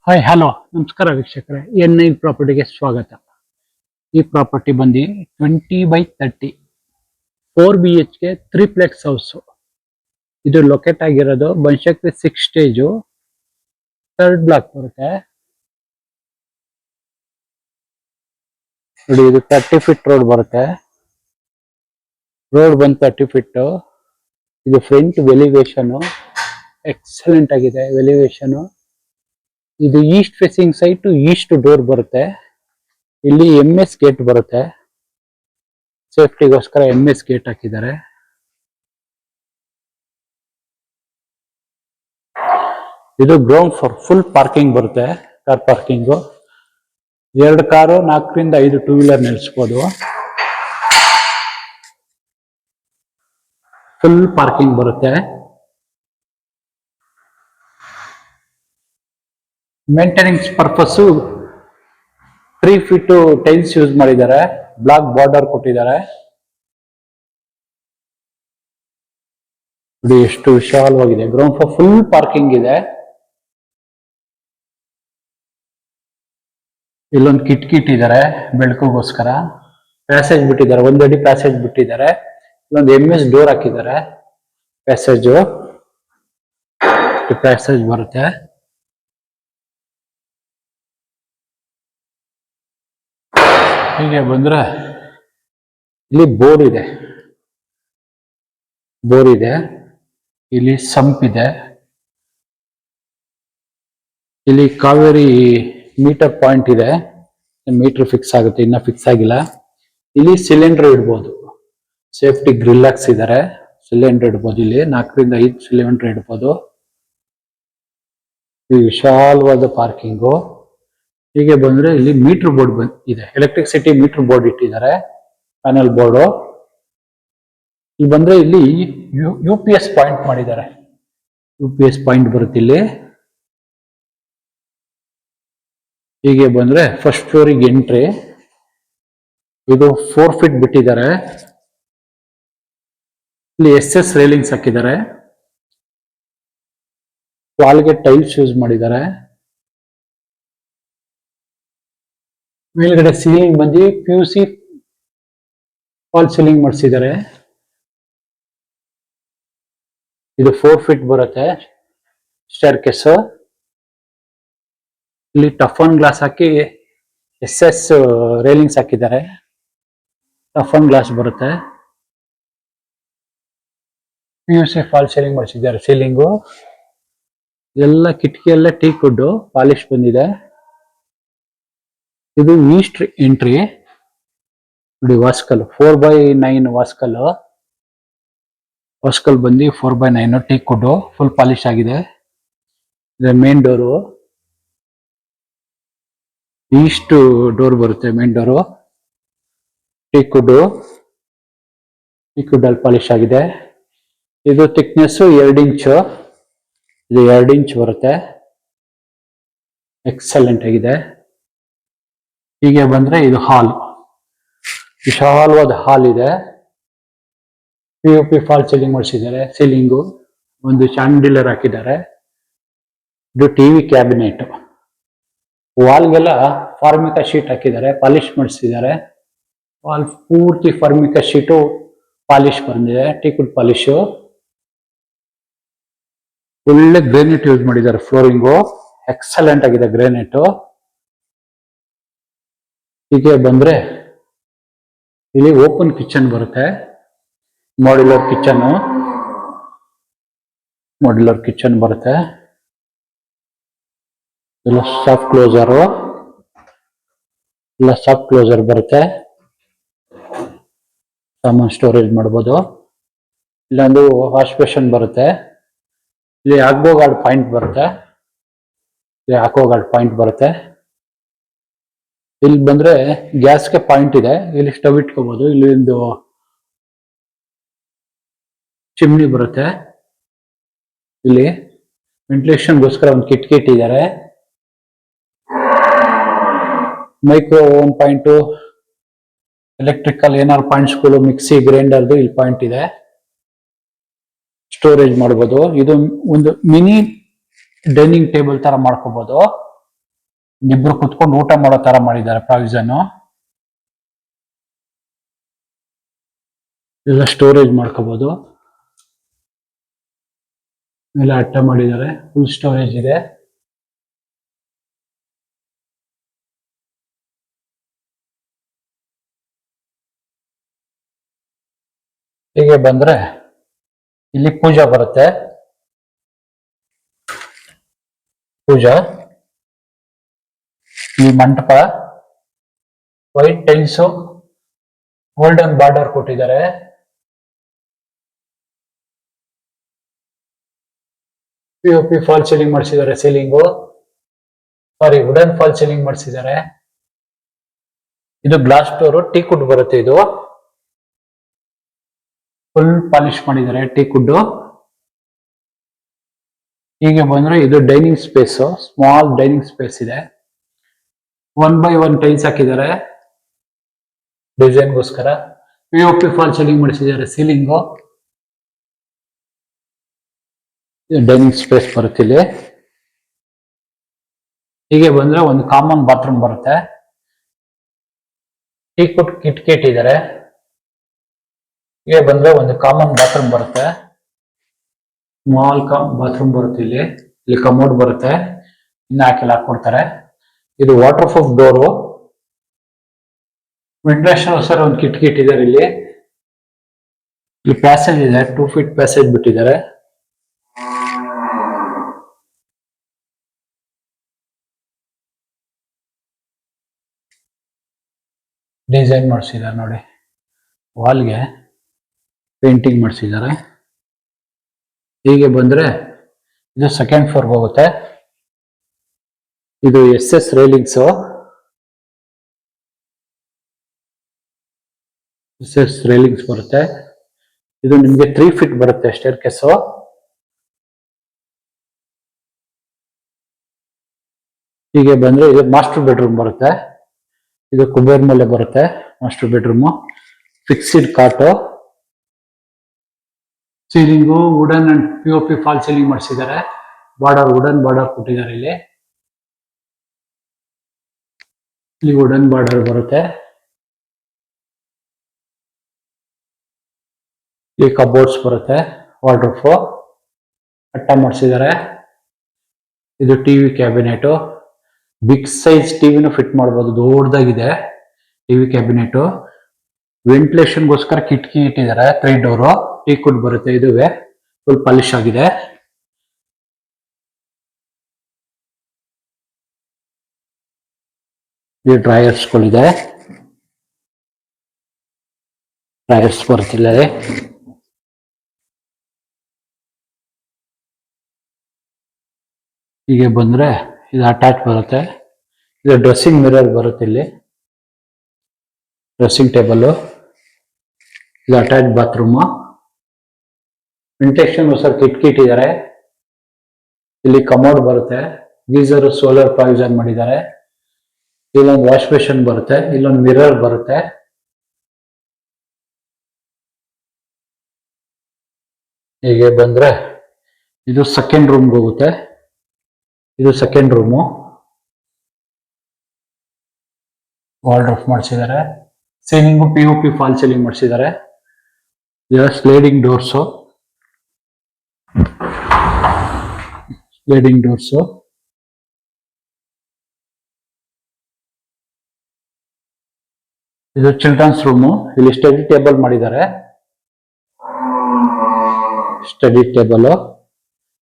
Hi hello ನಮಸ್ಕಾರ ವೀಕ್ಷಕರೇ, N9 ಪ್ರಾಪರ್ಟಿಗೆ ಸ್ವಾಗತ. ಈ ಪ್ರಾಪರ್ಟಿ ಬಂದು 20/30 4 BHK 3 ಪ್ಲೆಕ್ಸ್ ಹೌಸ್. ಇದು ಲೊಕೇಟ್ ಆಗಿರೋದು ಬನಶಂಕರಿ 6 ಸ್ಟೇಜು 3rd ಬ್ಲಾಕ್ ಬರುತ್ತೆ. ನೋಡಿ, ಇದು 30 ಫೀಟ್ ರೋಡ್ ಬರುತ್ತೆ. ರೋಡ್ ಬಂದು 30 ಫೀಟ್. ಇದು ಫ್ರಂಟ್ ವೆಲಿವೇಶನ್ ಎಕ್ಸಲೆಂಟ್ ಆಗಿದೆ. ವೆಲಿವೇಶನ್ ಇದು East facing site, East door ಬರುತ್ತೆ. ಇಲ್ಲಿ MS ಗೇಟ್ ಬರುತ್ತೆ. ಸೇಫ್ಟಿಗೋಸ್ಕರ MS ಗೇಟ್ ಹಾಕಿದ್ದಾರೆ. ಇದು ಗ್ರೌಂಡ್ ಫ್ಲೋರ್, ಫುಲ್ ಪಾರ್ಕಿಂಗ್ ಬರುತ್ತೆ. ಕಾರ್ ಪಾರ್ಕಿಂಗು 2 ಕಾರು 4ರಿಂದ 5 ಟೂ ವೀಲರ್ ನಿಲ್ಲಿಸಬಹುದು. ಫುಲ್ ಪಾರ್ಕಿಂಗ್ ಬರುತ್ತೆ. Maintenance purpose 3 feet tiles use ಮಾಡಿದ್ದಾರೆ. ಬ್ಲಾಕ್ ಬಾರ್ಡರ್ ಕೊಟ್ಟಿದ್ದಾರೆ. ನೋಡಿ ಎಷ್ಟು ವಿಶಾಲವಾಗಿದೆ. ಗ್ರೌಂಡ್ ಫ್ಲೋರ್ ಫುಲ್ ಪಾರ್ಕಿಂಗ್ ಇದೆ. ಇಲ್ಲೊಂದು ಕಿಟಕಿ ಇಟ್ಟಿದ್ದಾರೆ ಬೆಳಕಿಗೋಸ್ಕರ. ಪ್ಯಾಸೇಜ್ ಬಿಟ್ಟಿದ್ದಾರೆ, 1 ಅಡಿ ಪ್ಯಾಸೇಜ್ ಬಿಟ್ಟಿದ್ದಾರೆ. ಇಲ್ಲೊಂದು MS ಡೋರ್ ಹಾಕಿದ್ದಾರೆ. ಪ್ಯಾಸೇಜ್ ಬರುತ್ತೆ. ಹೀಗೆ ಬಂದ್ರೆ ಇಲ್ಲಿ ಬೋರ್ ಇದೆ. ಇಲ್ಲಿ ಸಂಪ್ ಇದೆ. ಇಲ್ಲಿ ಕಾವೇರಿ ಮೀಟರ್ ಪಾಯಿಂಟ್ ಇದೆ. ಮೀಟರ್ ಫಿಕ್ಸ್ ಆಗುತ್ತೆ, ಇನ್ನ ಫಿಕ್ಸ್ ಆಗಿಲ್ಲ. ಇಲ್ಲಿ ಸಿಲಿಂಡರ್ ಇಡ್ಬೋದು. Safety grill ಹಾಕ್ಸಿದ್ದಾರೆ. ಸಿಲಿಂಡರ್ ಇಡ್ಬೋದು. ಇಲ್ಲಿ 4ರಿಂದ 5 ಸಿಲಿಂಡರ್ ಇಡ್ಬೋದು. ಈ ವಿಶಾಲವಾದ ಪಾರ್ಕಿಂಗು. ಹೀಗೆ ಬಂದ್ರೆ ಇಲ್ಲಿ ಮೀಟರ್ ಬೋರ್ಡ್ ಇದೆ. ಎಲೆಕ್ಟ್ರಿಸಿಟಿ ಮೀಟರ್ ಬೋರ್ಡ್ ಇಟ್ಟಿದ್ದಾರೆ, ಪ್ಯಾನಲ್ ಬೋರ್ಡು. ಇಲ್ಲಿ ಬಂದ್ರೆ ಇಲ್ಲಿ UPS ಪಾಯಿಂಟ್ ಮಾಡಿದ್ದಾರೆ. UPS ಪಾಯಿಂಟ್ ಬರುತ್ತೆ ಇಲ್ಲಿ. ಹೀಗೆ ಬಂದ್ರೆ ಫಸ್ಟ್ ಫ್ಲೋರಿಗೆ ಎಂಟ್ರಿ. ಇದು 4 ಫೀಟ್ ಬಿಟ್ಟಿದ್ದಾರೆ. ಇಲ್ಲಿ SS ರೈಲಿಂಗ್ಸ್ ಹಾಕಿದ್ದಾರೆ. ವಾಲ್ಗೆ ಟೈಲ್ಸ್ ಯೂಸ್ ಮಾಡಿದ್ದಾರೆ. ಮೇಲ್ಗಡೆ ಸೀಲಿಂಗ್ ಬಂದು PUC ಫಾಲ್ ಸೀಲಿಂಗ್ ಮಾಡಿಸಿದ್ದಾರೆ. ಇದು 4 ಫೀಟ್ ಬರುತ್ತೆ ಸ್ಟೇರ್ ಕೇಸ್. ಇಲ್ಲಿ ಟಫನ್ ಗ್ಲಾಸ್ ಹಾಕಿ SS ರೈಲಿಂಗ್ಸ್ ಹಾಕಿದ್ದಾರೆ. ಟಫನ್ ಗ್ಲಾಸ್ ಬರುತ್ತೆ. PUC ಫಾಲ್ ಸೀಲಿಂಗ್ ಮಾಡಿಸಿದ್ದಾರೆ. ಸೀಲಿಂಗು ಎಲ್ಲ ಕಿಟಕಿ ಎಲ್ಲ ಟೀಕ್ ವುಡ್ ಪಾಲಿಶ್ ಬಂದಿದೆ. ಇದು ಈಸ್ಟ್ ಎಂಟ್ರಿ. ನೋಡಿ ವಾಸ್ಕಲ್ 4/9 ವಾಸ್ಕಲ್ ಬಂದು 4/9 ಟೀಕ್ ವುಡ್ ಫುಲ್ ಪಾಲಿಶ್ ಆಗಿದೆ. ಇದು ಮೇನ್ ಡೋರು. ಈಸ್ಟ್ ಡೋರ್ ಬರುತ್ತೆ. ಮೇನ್ ಡೋರು ಟೀಕ್ ವುಡ್ ಅಲ್ಲಿ ಪಾಲಿಶ್ ಆಗಿದೆ. ಇದು ಥಿಕ್ನೆಸ್ 2 ಇಂಚು. ಇದು 2 ಇಂಚ್ ಬರುತ್ತೆ. ಎಕ್ಸಲೆಂಟ್ ಆಗಿದೆ. ಹೀಗೆ ಬಂದ್ರೆ ಇದು ಹಾಲ್, ವಿಶಾಲವಾದ ಹಾಲ್ ಇದೆ. POP ಫಾಲ್ ಸೀಲಿಂಗ್ ಮಾಡಿಸಿದ್ದಾರೆ. ಸೀಲಿಂಗು ಒಂದು ಚಾಂಡಿಲರ್ ಹಾಕಿದ್ದಾರೆ. ಇದು TV ಕ್ಯಾಬಿನೆಟ್. ವಾಲ್ಗೆಲ್ಲ ಫಾರ್ಮಿಕಾ ಶೀಟ್ ಹಾಕಿದ್ದಾರೆ, ಪಾಲಿಶ್ ಮಾಡಿಸಿದ್ದಾರೆ. ವಾಲ್ ಪೂರ್ತಿ ಫಾರ್ಮಿಕಾ ಶೀಟು ಪಾಲಿಶ್ ಬಂದಿದೆ, ಟೀಕ್ವುಡ್ ಪಾಲಿಶು. ಒಳ್ಳೆ ಗ್ರೇನೈಟ್ ಯೂಸ್ ಮಾಡಿದ್ದಾರೆ. ಫ್ಲೋರಿಂಗು ಎಕ್ಸಲೆಂಟ್ ಆಗಿದೆ ಗ್ರೇನೈಟು. ಹೀಗೆ ಬಂದ್ರೆ ಇಲ್ಲಿ ಓಪನ್ ಕಿಚನ್ ಬರುತ್ತೆ. ಮಾಡ್ಯುಲರ್ ಕಿಚನ್ ಬರುತ್ತೆ. ಎಲ್ಲ ಸಾಫ್ಟ್ ಕ್ಲೋಸರ್ ಬರುತ್ತೆ. ಸಾಮಾನು ಸ್ಟೋರೇಜ್ ಮಾಡ್ಬೋದು. ಇಲ್ಲೊಂದು ವಾಶ್ ಬೇಷನ್ ಬರುತ್ತೆ. ಇಲ್ಲಿ ಆಕ್ವಾಗಾರ್ಡ್ ಪಾಯಿಂಟ್ ಬರುತ್ತೆ. ಇಲ್ಲಿ ಬಂದ್ರೆ ಗ್ಯಾಸ್ಗೆ ಪಾಯಿಂಟ್ ಇದೆ. ಇಲ್ಲಿ ಸ್ಟವ್ ಇಟ್ಕೋಬಹುದು. ಇಲ್ಲಿ ಒಂದು ಚಿಮ್ನಿ ಬರುತ್ತೆ. ಇಲ್ಲಿ ವೆಂಟಿಲೇಷನ್ಗೋಸ್ಕರ ಒಂದು ಕಿಟಕಿ ಇಟ್ಟಿದ್ದಾರೆ. ಮೈಕ್ರೋ ಓವನ್ ಪಾಯಿಂಟ್, ಎಲೆಕ್ಟ್ರಿಕಲ್ ಏನಾರು ಪಾಯಿಂಟ್ಸ್ಗಳು, ಮಿಕ್ಸಿ ಗ್ರೈಂಡರ್ದು ಇಲ್ಲಿ ಪಾಯಿಂಟ್ ಇದೆ. ಸ್ಟೋರೇಜ್ ಮಾಡ್ಬೋದು. ಇದು ಒಂದು ಮಿನಿ ಡೈನಿಂಗ್ ಟೇಬಲ್ ತರ ಮಾಡ್ಕೋಬಹುದು. ಇಬ್ರು ಕುತ್ಕೊಂಡು ಊಟ ಮಾಡೋ ತರ ಮಾಡಿದ್ದಾರೆ ಪ್ರಾವಿಷನ್. ಎಲ್ಲ ಸ್ಟೋರೇಜ್ ಮಾಡ್ಕೋಬಹುದು. ಎಲ್ಲ ಅಟ್ಟ ಮಾಡಿದ್ದಾರೆ, ಫುಲ್ ಸ್ಟೋರೇಜ್ ಇದೆ. ಹೀಗೆ ಬಂದ್ರೆ ಇಲ್ಲಿ ಪೂಜಾ ಬರುತ್ತೆ. ಪೂಜಾ, ಈ ಮಂಟಪ ವೈಟ್ ಟೈಲ್ಸ್, ಗೋಲ್ಡನ್ ಬಾರ್ಡರ್ ಕೊಟ್ಟಿದ್ದಾರೆ. ಪಿಒಪಿ ಫಾಲ್ ಸೀಲಿಂಗ್ ಮಾಡಿಸಿದ್ದಾರೆ. ಸೀಲಿಂಗು ಸಾರಿ ವುಡನ್ ಫಾಲ್ ಸೀಲಿಂಗ್ ಮಾಡಿಸಿದ್ದಾರೆ. ಇದು ಗ್ಲಾಸ್ ಡೋರ್, ಟೀಕ್ ವುಡ್ ಬರುತ್ತೆ. ಇದು ಫುಲ್ ಪಾಲಿಶ್ ಮಾಡಿದ್ದಾರೆ, ಟೀಕ್ ವುಡ್. ಹೀಗೆ ಬಂದ್ರೆ ಇದು dining space, small dining space ಇದೆ. 1x1 ಟೈಲ್ಸ್ ಹಾಕಿದ್ದಾರೆ ಡಿಸೈನ್ಗೋಸ್ಕರ. ಪಿಒಪಿ ಫಾಲ್ ಸೀಲಿಂಗ್ ಮಾಡಿಸಿದ್ದಾರೆ. ಸೀಲಿಂಗು ಡೈನಿಂಗ್ ಸ್ಪೇಸ್ ಬರುತ್ತೆ ಇಲ್ಲಿ. ಹೀಗೆ ಬಂದ್ರೆ ಒಂದು ಕಾಮನ್ ಬಾತ್ರೂಮ್ ಬರುತ್ತೆ. ಟೀಕ್ ವುಡ್ ಕಿಟಕಿ ಇಟ್ಟಿದ್ದಾರೆ. ಹೀಗೆ ಬಂದ್ರೆ ಒಂದು ಕಾಮನ್ ಬಾತ್ರೂಮ್ ಬರುತ್ತೆ. ಸ್ಮಾಲ್ ಬಾತ್ರೂಮ್ ಬರುತ್ತೆ ಇಲ್ಲಿ. ಇಲ್ಲಿ ಕಮೋಡ್ ಬರುತ್ತೆ, ಇನ್ನು ಹಾಕೊಡ್ತಾರೆ. ಇದು water proof door. Ventilation sir ಒಂದು ಕಿಟಕಿ ಇಟ್ಟಿದ್ದಾರೆ ಇಲ್ಲಿ. ಇಲ್ಲಿ ಪ್ಯಾಸೇಜ್ ಇದೆ, 2 feet ಪ್ಯಾಸೇಜ್ ಬಿಟ್ಟಿದ್ದಾರೆ. ಡಿಸೈನ್ ಮಾಡಿಸಿದ್ದಾರೆ ನೋಡಿ, ವಾಲ್ಗೆ ಪೇಂಟಿಂಗ್ ಮಾಡಿಸಿದ್ದಾರೆ. ಹೀಗೆ ಬಂದ್ರೆ ಇದು ಸೆಕೆಂಡ್ ಫ್ಲೋರ್ಗೆ ಹೋಗುತ್ತೆ. ಇದು SS ರೈಲಿಂಗ್ಸ್. SS ರೈಲಿಂಗ್ಸ್ ಬರುತ್ತೆ. ಇದು ನಿಮ್ಗೆ 3 feet ಬರುತ್ತೆ ಸ್ಟೇರ್ ಕೇಸು. ಹೀಗೆ ಬಂದ್ರೆ ಇದು ಮಾಸ್ಟರ್ ಬೆಡ್ರೂಮ್ ಬರುತ್ತೆ. ಇದು ಕುಬೇರ್ ಮೇಲೆ ಬರುತ್ತೆ ಮಾಸ್ಟರ್ ಬೆಡ್ರೂಮ್. ಫಿಕ್ಸ್ಡ್ ಕಾಟು, ceiling wooden and POP fall ceiling ಮಾಡಿಸಿದ್ದಾರೆ. ಬಾರ್ಡರ್ ವುಡನ್ ಬಾರ್ಡರ್ ಕೊಟ್ಟಿದ್ದಾರೆ ಇಲ್ಲಿ. ಇಲ್ಲಿ ವುಡನ್ ಬಾರ್ಡರ್ ಬರುತ್ತೆ. ಇಲ್ಲಿ ಕಬೋರ್ಡ್ಸ್ ಬರುತ್ತೆ, ವಾರ್ಡ್ರೋಬ್ ಅಟ್ಟ ಮಾಡಿಸಿದ್ದಾರೆ. ಇದು ಟಿವಿ ಕ್ಯಾಬಿನೆಟ್, ಬಿಗ್ ಸೈಜ್ ಟಿವಿನೂ ಫಿಟ್ ಮಾಡಬಹುದು, ದೊಡ್ಡದಾಗಿದೆ ಟಿವಿ ಕ್ಯಾಬಿನೆಟ್. ವೆಂಟಿಲೇಷನ್ಗೋಸ್ಕರ ಕಿಟಕಿ ಇಟ್ಟಿದ್ದಾರೆ, 3 ಡೋರು. ಟೀಕ್ ವುಡ್ ಬರುತ್ತೆ, ಇದುವೇ ಫುಲ್ ಪಾಲಿಶ್ ಆಗಿದೆ. ಈ ಡ್ರಾಯರ್ಸ್ಗಳಿದೆ, ಡ್ರಾಯರ್ಸ್ ಬರುತ್ತಿಲ್ಲ. ಹೀಗೆ ಬಂದ್ರೆ ಇದು ಅಟ್ಯಾಚ್ ಬರುತ್ತೆ. ಇದು ಡ್ರೆಸ್ಸಿಂಗ್ ಮಿರರ್ ಬರುತ್ತೆ ಇಲ್ಲಿ, ಡ್ರೆಸ್ಸಿಂಗ್ ಟೇಬಲ್. ಇದು ಅಟ್ಯಾಚ್ ಬಾತ್ರೂಮ್. ವೆಂಟಿಲೇಷನ್ ಸರ್ ಕಿಟಕಿ ಇಟ್ಟಿದ್ದಾರೆ. ಇಲ್ಲಿ ಕಮೋಡ್ ಬರುತ್ತೆ, ಗೀಸರ್ ಸೋಲಾರ್ ಪ್ರಾವಿಷನ್ ಮಾಡಿದ್ದಾರೆ. ಇಲ್ಲೊಂದು ವಾಶ್ ಬೇಸಿನ್ ಬರುತ್ತೆ, ಇಲ್ಲೊಂದು ಮಿರರ್ ಬರುತ್ತೆ. ಹೀಗೆ ಬಂದ್ರೆ ಇದು ಸೆಕೆಂಡ್ ರೂಮ್ಗೆ ಹೋಗುತ್ತೆ. ಇದು ಸೆಕೆಂಡ್ ರೂಮು. ವಾರ್ಡ್ರೋಬ್ ಮಾಡಿಸಿದ್ದಾರೆ. ಸೀಲಿಂಗು ಪಿಒಪಿ ಫಾಲ್ ಸೀಲಿಂಗ್ ಮಾಡಿಸಿದ್ದಾರೆ. Sliding doors, sliding doors. ಇದು ಚಿಲ್ಡ್ರನ್ಸ್ ರೂಮು. ಇಲ್ಲಿ ಸ್ಟಡಿ ಟೇಬಲ್ ಮಾಡಿದ್ದಾರೆ, ಸ್ಟಡಿ ಟೇಬಲ್.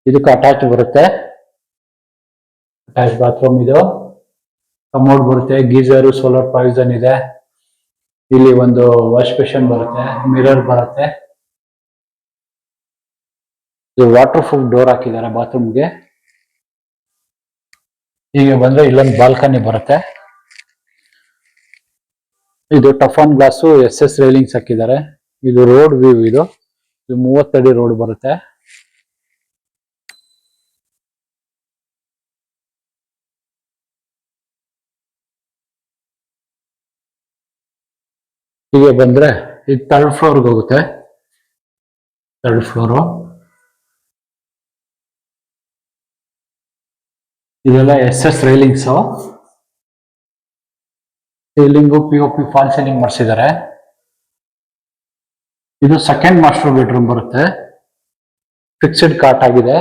ಇದಕ್ಕೆ ಅಟ್ಯಾಚ್ ಬರುತ್ತೆ, ಅಟ್ಯಾಚ್ ಬಾತ್ರೂಮ್. ಇದು ಕಮೋಡ್ ಬರುತ್ತೆ, ಗೀಸರ್ ಸೋಲಾರ್ ಪ್ರಾವಿಷನ್ ಇದೆ. ಇಲ್ಲಿ ಒಂದು ವಾಶ್ ಬೇಸಿನ್ ಬರುತ್ತೆ, ಮಿರರ್ ಬರುತ್ತೆ. ಇದು ವಾಟರ್ ಪ್ರೂಫ್ ಡೋರ್ ಹಾಕಿದ್ದಾರೆ ಬಾತ್ರೂಮ್ಗೆ. ಹೀಗೆ ಬಂದ್ರೆ ಇಲ್ಲೊಂದು ಬಾಲ್ಕನಿ ಬರುತ್ತೆ. ಇದು ಟಫಾನ್ ಗ್ಲಾಸು, SS ರೈಲಿಂಗ್ಸ್ ಹಾಕಿದ್ದಾರೆ. ಇದು ರೋಡ್ ವ್ಯೂ. ಇದು 30 ಅಡಿ ರೋಡ್ ಬರುತ್ತೆ. ಹೀಗೆ ಬಂದ್ರೆ ಇದು 3rd ಫ್ಲೋರ್ಗೆ ಹೋಗುತ್ತೆ. 3rd floor. ಇದೆಲ್ಲ SS railings. Ceiling POP fall ceiling ಮಾಡಿಸಿದ್ದಾರೆ. ಇದು ಸೆಕೆಂಡ್ ಮಾಸ್ಟರ್ ಬೆಡ್ರೂಮ್ ಬರುತ್ತೆ. ಫಿಕ್ಸ್ಡ್ ಕಾಟ್ ಆಗಿದೆ.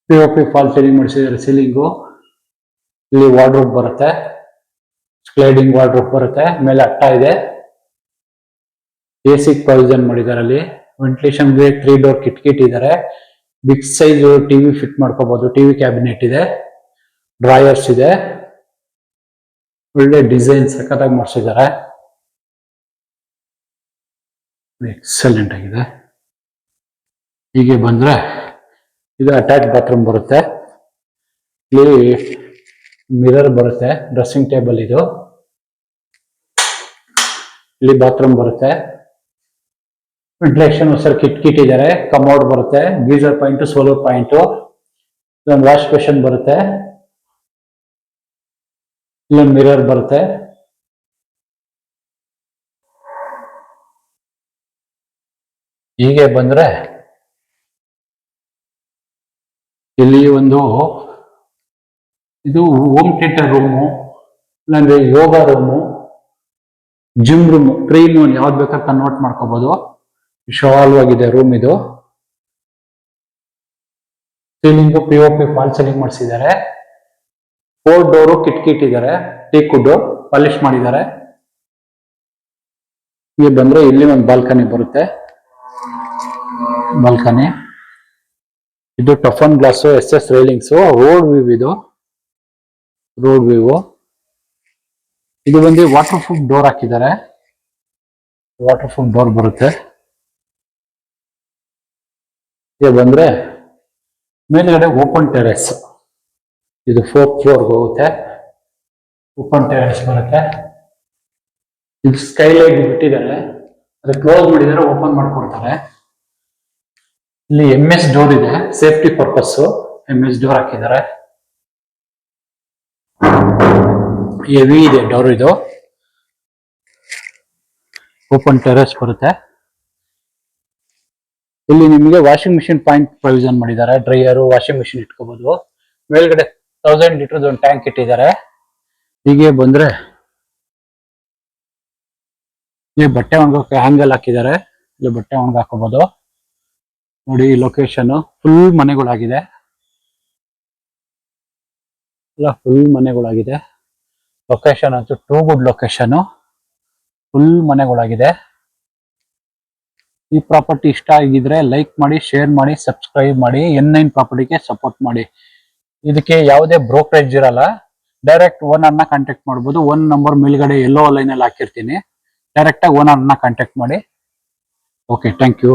POP ಫಾಲ್ ಸೀಲಿಂಗ್ ಮಾಡಿಸಿದ್ದಾರೆ. ಸೀಲಿಂಗು ಇಲ್ಲಿ ವಾರ್ಡ್ರೋಬ್ ಬರುತ್ತೆ. ಸ್ಲೈಡಿಂಗ್ ವಾರ್ಡ್ರೋಬ್ ಬರುತ್ತೆ. ಮೇಲೆ ಅಟ್ಟ ಇದೆ. AC ಪ್ರೊವಿಷನ್ ಮಾಡಿದ್ದಾರೆ. ಅಲ್ಲಿ ವೆಂಟಿಲೇಷನ್ ಗೆ 3 ಡೋರ್ ಕಿಟಕಿ ಇಟ್ಟಿದ್ದಾರೆ. ಬಿಗ್ ಸೈಜ್ ಟಿವಿ ಫಿಟ್ ಮಾಡ್ಕೋಬಹುದು. ಟಿವಿ ಕ್ಯಾಬಿನೆಟ್ ಇದೆ. ಡ್ರಾಯರ್ಸ್ ಇದೆ. ಒಳ್ಳೆ ಡಿಸೈನ್ ಸಖತ್ತಾಗಿ ಮಾಡಿಸಿದ್ದಾರೆ. ಎಕ್ಸಲೆಂಟ್ ಆಗಿದೆ. ಹೀಗೆ ಬಂದ್ರೆ ಇದು ಅಟ್ಯಾಚ್ ಬಾತ್ರೂಮ್ ಬರುತ್ತೆ. ಇಲ್ಲಿ ಮಿರರ್ ಬರುತ್ತೆ. ಡ್ರೆಸ್ಸಿಂಗ್ ಟೇಬಲ್ ಇದು. ಇಲ್ಲಿ ಬಾತ್ರೂಮ್ ಬರುತ್ತೆ. ವೆಂಟಿಲೇಷನ್ ಸರ್ ಕಿಟ್ ಇದ್ದಾರೆ. ಕಮೋಡ್ ಬರುತ್ತೆ. Geyser point, solar point. ಇದೊಂದು ವಾಶ್ ಬೇಷನ್ ಬರುತ್ತೆ. ಇಲ್ಲೊಂದು ಮಿರರ್ ಬರುತ್ತೆ. ಹೀಗೆ ಬಂದ್ರೆ ಇಲ್ಲಿ ಒಂದು ಇದು ಹೋಮ್ ಥಿಯೇಟರ್ ರೂಮು, ಇಲ್ಲಾಂದ್ರೆ ಯೋಗ ರೂಮು, ಜಿಮ್ ರೂಮು, 3-in-1 ಯಾವ್ದು ಬೇಕಾದ್ರೆ ಕನ್ವರ್ಟ್ ಮಾಡ್ಕೋಬಹುದು. ವಿಶಾಲವಾಗಿದೆ ರೂಮ್ ಇದು. ಸೀಲಿಂಗ್ POP ಫಾಲ್ ಸೀಲಿಂಗ್ ಮಾಡಿಸಿದ್ದಾರೆ. 4 ಡೋರು ಕಿಟಕಿ ಇಟ್ಟಿದ್ದಾರೆ. ಟೀಕುಡ್ ಪಾಲಿಶ್ ಮಾಡಿದ್ದಾರೆ. ಇಲ್ಲಿ ಬಂದ್ರೆ ಇಲ್ಲಿ ಒಂದು ಬಾಲ್ಕನಿ ಬರುತ್ತೆ. ಬಾಲ್ಕನಿ ಇದು toughen glass, SS railings, road view ಇದು. ರೋಡ್ ವ್ಯೂ ಇದು ಬಂದು ವಾಟರ್ ಪ್ರೂಫ್ ಡೋರ್ ಹಾಕಿದ್ದಾರೆ. ವಾಟರ್ ಪ್ರೂಫ್ ಡೋರ್ ಬರುತ್ತೆ. ಇದು ಬಂದ್ರೆ ಮೇಲ್ಗಡೆ ಓಪನ್ ಟೆರೆಸ್. ಇದು 4th ಫ್ಲೋರ್ ಹೋಗುತ್ತೆ. ಓಪನ್ ಟೆರೆಸ್ ಬರುತ್ತೆ. ಇದು ಸ್ಕೈಲೈಟ್ ಬಿಟ್ಟಿದ್ದಾರೆ. ಅದು ಕ್ಲೋಸ್ ಮಾಡಿದರೆ ಓಪನ್ ಮಾಡ್ಕೊಡ್ತಾರೆ. ಇಲ್ಲಿ MS ಡೋರ್ ಇದೆ. ಸೇಫ್ಟಿ ಪರ್ಪಸ್ MS ಡೋರ್ ಹಾಕಿದ್ದಾರೆ. ಹೆವಿ ಇದೆ ಡೋರ್ ಇದು. ಓಪನ್ ಟೆರೆಸ್ ಬರುತ್ತೆ. ಇಲ್ಲಿ ನಿಮಗೆ ವಾಷಿಂಗ್ ಮಿಷಿನ್ ಪಾಯಿಂಟ್ ಪ್ರೊವಿಷನ್ ಮಾಡಿದ್ದಾರೆ. ಡ್ರೈಯರ್, ವಾಷಿಂಗ್ ಮಿಷಿನ್ ಇಟ್ಕೋಬಹುದು. ಮೇಲ್ಗಡೆ 1000 ಲೀಟರ್ ಒಂದು ಟ್ಯಾಂಕ್ ಇಟ್ಟಿದ್ದಾರೆ. ಹೀಗೆ ಬಂದ್ರೆ ಇಲ್ಲಿ ಬಟ್ಟೆ ಒಣಗೋಕೆ ಹ್ಯಾಂಗಲ್ ಹಾಕಿದ್ದಾರೆ. ಇಲ್ಲಿ ಬಟ್ಟೆ ಒಣಗ ಹಾಕೋಬಹುದು. ನೋಡಿ ಲೊಕೇಶನ್ ಫುಲ್ ಮನೆಗಳಾಗಿದೆ. ಎಲ್ಲ ಫುಲ್ ಮನೆಗಳಾಗಿದೆ. ಲೊಕೇಶನ್ ಅಂತೂ ಟೂ ಗುಡ್ ಲೊಕೇಶನ್. ಫುಲ್ ಮನೆಗಳಾಗಿದೆ. ಈ ಪ್ರಾಪರ್ಟಿ ಇಷ್ಟ ಆಗಿದ್ರೆ ಲೈಕ್ ಮಾಡಿ, ಶೇರ್ ಮಾಡಿ, ಸಬ್ಸ್ಕ್ರೈಬ್ ಮಾಡಿ. N9 ಪ್ರಾಪರ್ಟಿಗೆ ಸಪೋರ್ಟ್ ಮಾಡಿ. ಇದಕ್ಕೆ ಯಾವುದೇ ಬ್ರೋಕರೇಜ್ ಇರಲ್ಲ. ಡೈರೆಕ್ಟ್ ಓನರ್ ನ ಕಾಂಟ್ಯಾಕ್ಟ್ ಮಾಡಬಹುದು. ಒನ್ ನಂಬರ್ ಮೇಲ್ಗಡೆ ಎಲ್ಲೋ ಲೈನ್ ಅಲ್ಲಿ ಹಾಕಿರ್ತೀನಿ. ಡೈರೆಕ್ಟ್ ಆಗಿ ಓನರ್ ನ ಕಾಂಟ್ಯಾಕ್ಟ್ ಮಾಡಿ. Okay, thank you.